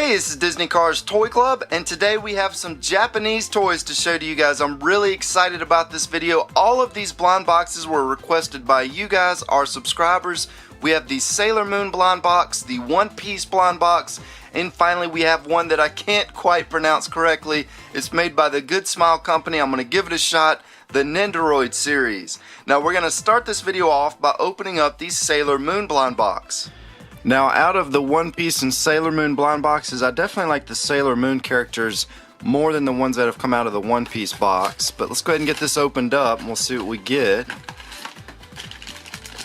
Hey, this is Disney Cars Toy Club, and today we have some Japanese toys to show to you guys. I'm really excited about this video. All of these blind boxes were requested by you guys, our subscribers. We have the Sailor Moon blind box, the One Piece blind box, and finally we have one that I can't quite pronounce correctly. It's made by the Good Smile Company. I'm going to give it a shot. The Nenderoid series. Now we're going to start this video off by opening up the Sailor Moon blind box. Now out of the One Piece and Sailor Moon blind boxes, I definitely like the Sailor Moon characters more than the ones that have come out of the One Piece box. But let's go ahead and get this opened up and we'll see what we get.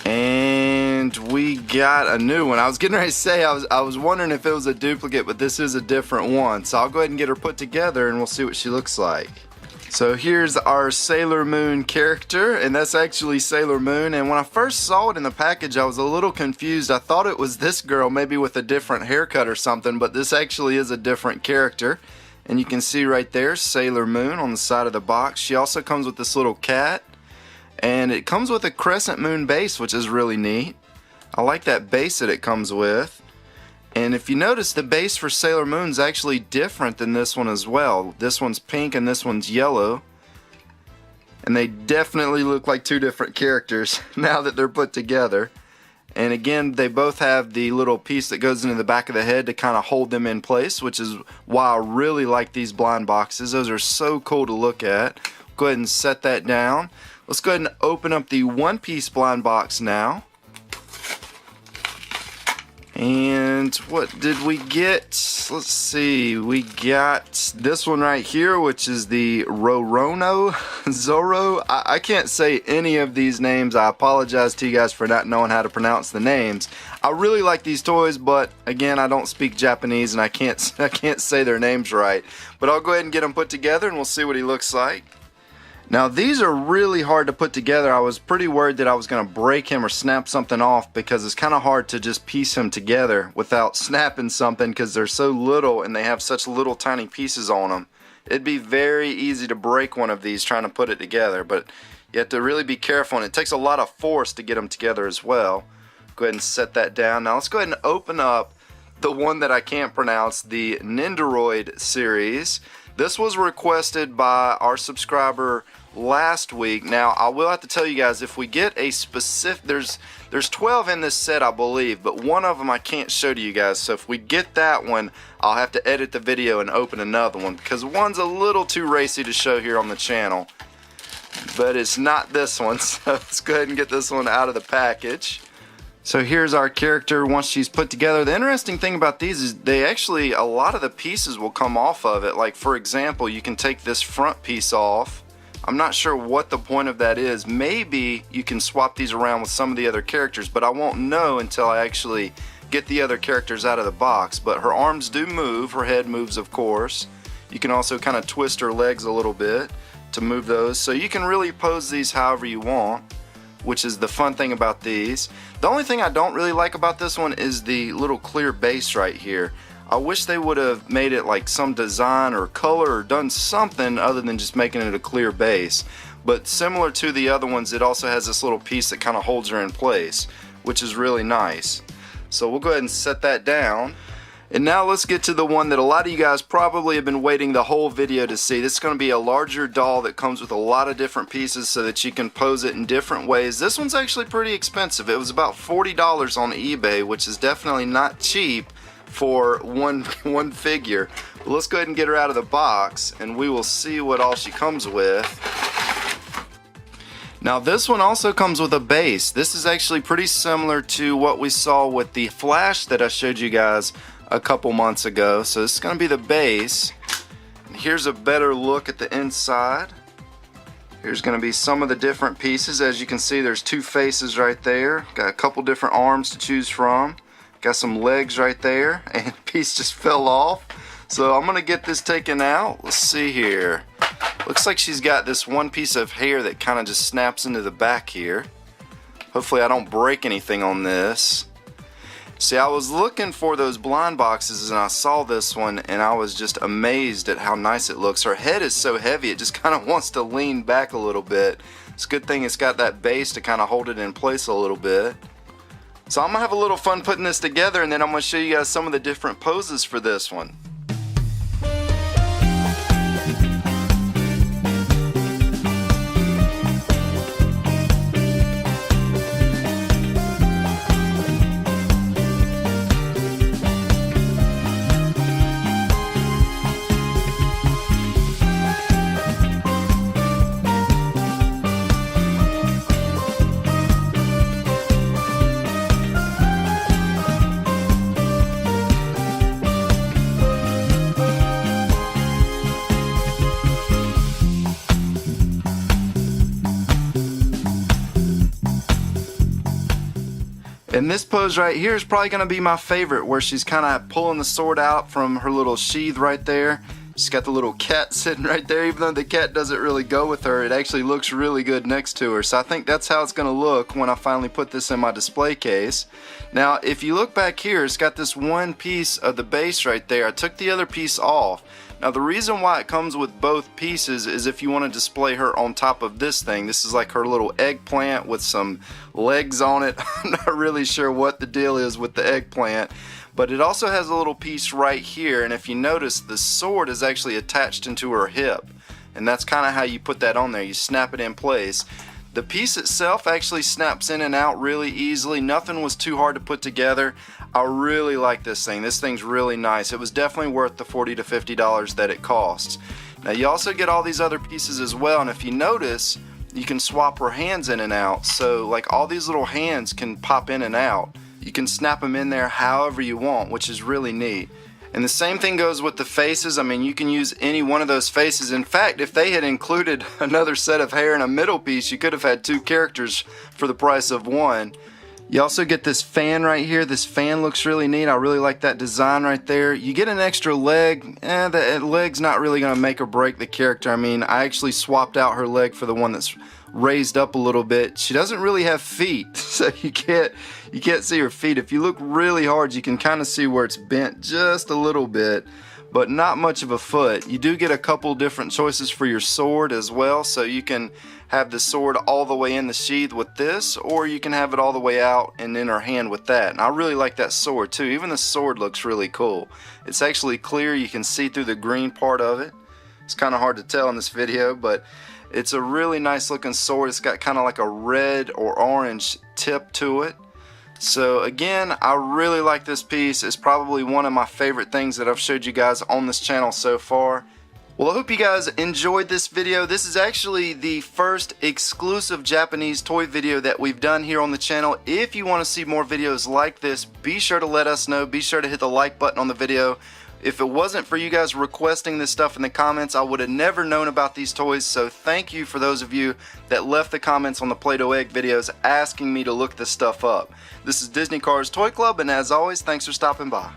And we got a new one. I was getting ready to say I was wondering if it was a duplicate, but this is a different one. So I'll go ahead and get her put together and we'll see what she looks like. So here's our Sailor Moon character, and that's actually Sailor Moon. And when I first saw it in the package, I was a little confused. I thought it was this girl, maybe with a different haircut or something, but this actually is a different character. And you can see right there, Sailor Moon on the side of the box. She also comes with this little cat, and it comes with a crescent moon base, which is really neat. I like that base that it comes with. And if you notice, the base for Sailor Moon is actually different than this one as well. This one's pink and this one's yellow. And they definitely look like two different characters now that they're put together. And again, they both have the little piece that goes into the back of the head to kind of hold them in place, which is why I really like these blind boxes. Those are so cool to look at. Go ahead and set that down. Let's go ahead and open up the One Piece blind box now. And what did we get? Let's see, we got this one right here, which is the Rorono Zoro. I can't say any of these names. I apologize to you guys for not knowing how to pronounce the names. I really like these toys, but again, I don't speak Japanese and I can't say their names right. But I'll go ahead and get them put together and we'll see what he looks like. Now these are really hard to put together. I was pretty worried that I was going to break him or snap something off because it's kind of hard to just piece him together without snapping something because they're so little and they have such little tiny pieces on them. It'd be very easy to break one of these trying to put it together, but you have to really be careful and it takes a lot of force to get them together as well. Go ahead and set that down. Now let's go ahead and open up the one that I can't pronounce, the Nenderoid series. This was requested by our subscriber last week. Now I will have to tell you guys, if we get a specific, there's 12 in this set I believe, but one of them I can't show to you guys, so if we get that one I'll have to edit the video and open another one because one's a little too racy to show here on the channel, but it's not this one. So let's go ahead and get this one out of the package. So here's our character once she's put together. The interesting thing about these is they actually, a lot of the pieces will come off of it. Like for example, you can take this front piece off. I'm not sure what the point of that is. Maybe you can swap these around with some of the other characters, but I won't know until I actually get the other characters out of the box. But her arms do move, her head moves of course. You can also kind of twist her legs a little bit to move those. So you can really pose these however you want, which is the fun thing about these. The only thing I don't really like about this one is the little clear base right here. I wish they would have made it like some design or color or done something other than just making it a clear base. But similar to the other ones, it also has this little piece that kind of holds her in place, which is really nice. So we'll go ahead and set that down. And now let's get to the one that a lot of you guys probably have been waiting the whole video to see. This is going to be a larger doll that comes with a lot of different pieces so that you can pose it in different ways. This one's actually pretty expensive. It was about $40 on eBay, which is definitely not cheap for one figure. But let's go ahead and get her out of the box and we will see what all she comes with. Now this one also comes with a base. This is actually pretty similar to what we saw with the Flash that I showed you guys a couple months ago. So this is going to be the base. And here's a better look at the inside. Here's going to be some of the different pieces. As you can see, there's two faces right there. Got a couple different arms to choose from. Got some legs right there, and a piece just fell off. So I'm going to get this taken out. Let's see here. Looks like she's got this one piece of hair that kind of just snaps into the back here. Hopefully I don't break anything on this. See, I was looking for those blind boxes and I saw this one and I was just amazed at how nice it looks. Her head is so heavy it just kind of wants to lean back a little bit. It's a good thing it's got that base to kind of hold it in place a little bit. So I'm gonna have a little fun putting this together, and then I'm gonna show you guys some of the different poses for this one. And this pose right here is probably going to be my favorite, where she's kind of pulling the sword out from her little sheath right there. She's got the little cat sitting right there. Even though the cat doesn't really go with her, it actually looks really good next to her. So I think that's how it's going to look when I finally put this in my display case. Now if you look back here, it's got this one piece of the base right there. I took the other piece off. Now the reason why it comes with both pieces is if you want to display her on top of this thing. This is like her little eggplant with some legs on it. I'm not really sure what the deal is with the eggplant, but it also has a little piece right here, and if you notice, the sword is actually attached into her hip, and that's kind of how you put that on there. You snap it in place. The piece itself actually snaps in and out really easily. Nothing was too hard to put together. I really like this thing. This thing's really nice. It was definitely worth the $40 to $50 that it costs. Now you also get all these other pieces as well, and if you notice, you can swap her hands in and out. So like all these little hands can pop in and out. You can snap them in there however you want, which is really neat. And the same thing goes with the faces. I mean, you can use any one of those faces. In fact, if they had included another set of hair in a middle piece, you could have had two characters for the price of one. You also get this fan right here. This fan looks really neat. I really like that design right there. You get an extra leg. The leg's not really going to make or break the character. I mean, I actually swapped out her leg for the one that's raised up a little bit. She doesn't really have feet, so you can't see her feet. If you look really hard, you can kind of see where it's bent just a little bit, but not much of a foot. You do get a couple different choices for your sword as well, so you can have the sword all the way in the sheath with this, or you can have it all the way out and in her hand with that. And I really like that sword too. Even the sword looks really cool. It's actually clear. You can see through the green part of it. It's kind of hard to tell in this video, but it's a really nice looking sword. It's got kind of like a red or orange tip to it. So again, I really like this piece. It's probably one of my favorite things that I've showed you guys on this channel so far. Well, I hope you guys enjoyed this video. This is actually the first exclusive Japanese toy video that we've done here on the channel. If you want to see more videos like this, be sure to let us know. Be sure to hit the like button on the video. If it wasn't for you guys requesting this stuff in the comments, I would have never known about these toys, so thank you for those of you that left the comments on the Play-Doh Egg videos asking me to look this stuff up. This is Disney Cars Toy Club, and as always, thanks for stopping by.